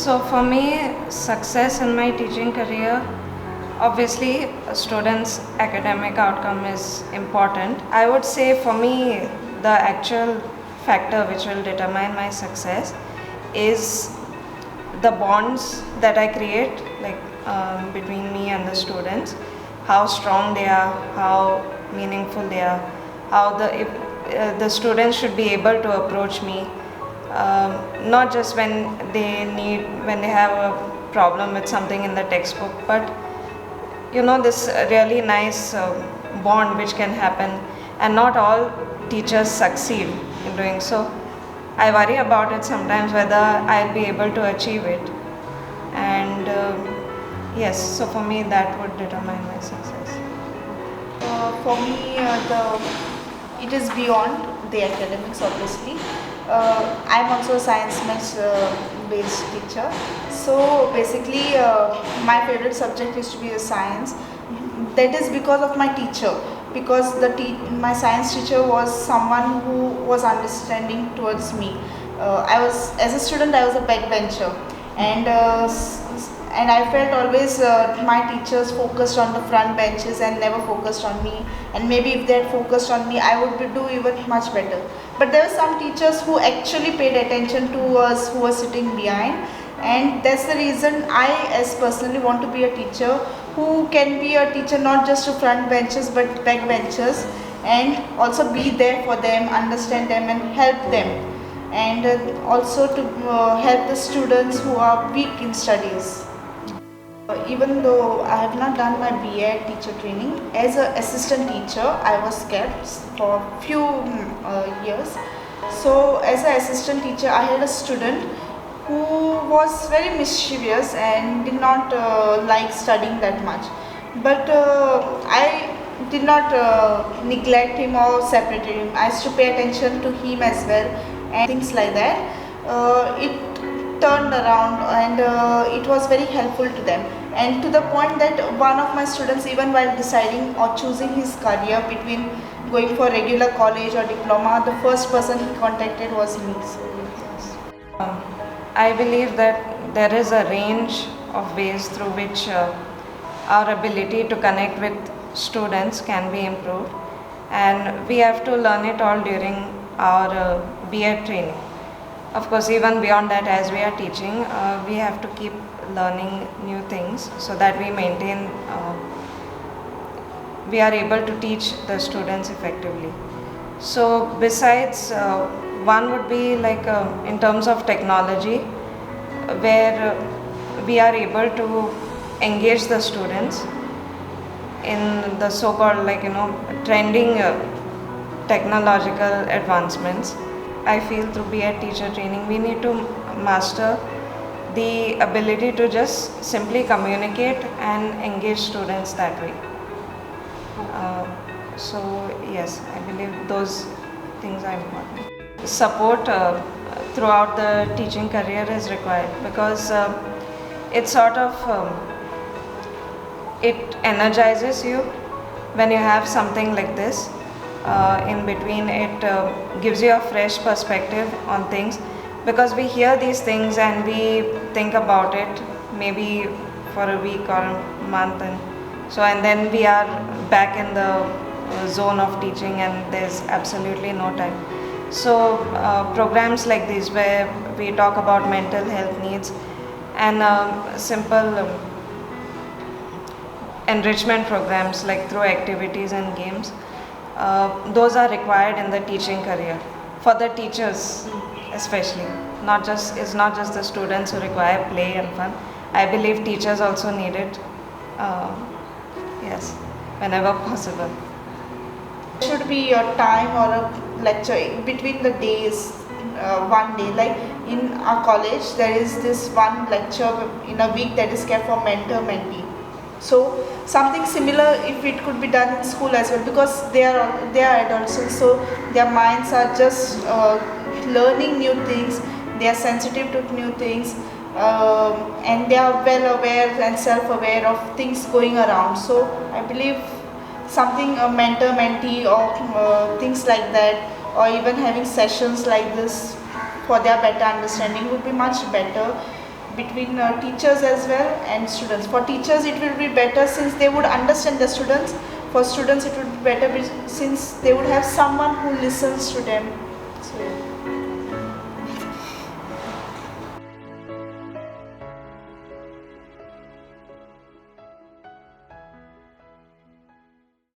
So for me, success in my teaching career, obviously a student's academic outcome is important. I would say for me, the actual factor which will determine my success is the bonds that I create, like between me and the students, how strong they are, how meaningful they are, how the students should be able to approach me, not just when they have a problem with something in the textbook, but this really nice bond which can happen, and not all teachers succeed in doing so. I worry about it sometimes whether I'll be able to achieve it, and yes, so for me that would determine my success. For me, it is beyond the academics, obviously. I'm also a science maths based teacher. So basically, my favorite subject is to be a science. That is because of my teacher. Because my science teacher was someone who was understanding towards me. As a student, I was a backbencher, and I felt always my teachers focused on the front benches and never focused on me. And maybe if they had focused on me, I would do even much better. But there were some teachers who actually paid attention to us, who were sitting behind, and that's the reason I, as personally, want to be a teacher who can be a teacher not just to front benches but back benches, and also be there for them, understand them, and help them, and also to help the students who are weak in studies. Even though I have not done my B.Ed teacher training, as an assistant teacher, I was kept for few years. So as an assistant teacher, I had a student who was very mischievous and did not like studying that much. But I did not neglect him or separated him. I used to pay attention to him as well, and things like that. It turned around, and it was very helpful to them, and to the point that one of my students, even while deciding or choosing his career between going for regular college or diploma, the first person he contacted was me. So, yes. I believe that there is a range of ways through which our ability to connect with students can be improved, and we have to learn it all during our B.Ed training. Of course, even beyond that, as we are teaching, we have to keep learning new things so that we are able to teach the students effectively. So besides, one would be like in terms of technology, where we are able to engage the students in the so-called trending technological advancements. I feel through B.Ed teacher training, we need to master the ability to just simply communicate and engage students that way. So yes, I believe those things are important. Support throughout the teaching career is required, because it sort of it energizes you when you have something like this. In between, it gives you a fresh perspective on things, because we hear these things and we think about it maybe for a week or a month, and then we are back in the zone of teaching and there's absolutely no time. So programs like these, where we talk about mental health needs, and simple enrichment programs like through activities and games, those are required in the teaching career for the teachers especially. It's not just the students who require play and fun. I believe teachers also need it, yes, whenever possible. There should be a time or a lecture between the days. One day, like in our college, there is this one lecture in a week that is kept for mentor-mentee. So something similar, if it could be done in school as well, because they are adults, so their minds are just learning new things. They are sensitive to new things, and they are well aware and self-aware of things going around. So I believe something a mentor-mentee or things like that, or even having sessions like this for their better understanding would be much better. between teachers as well and students. For teachers it will be better since they would understand the students. For students it would be better since they would have someone who listens to them. So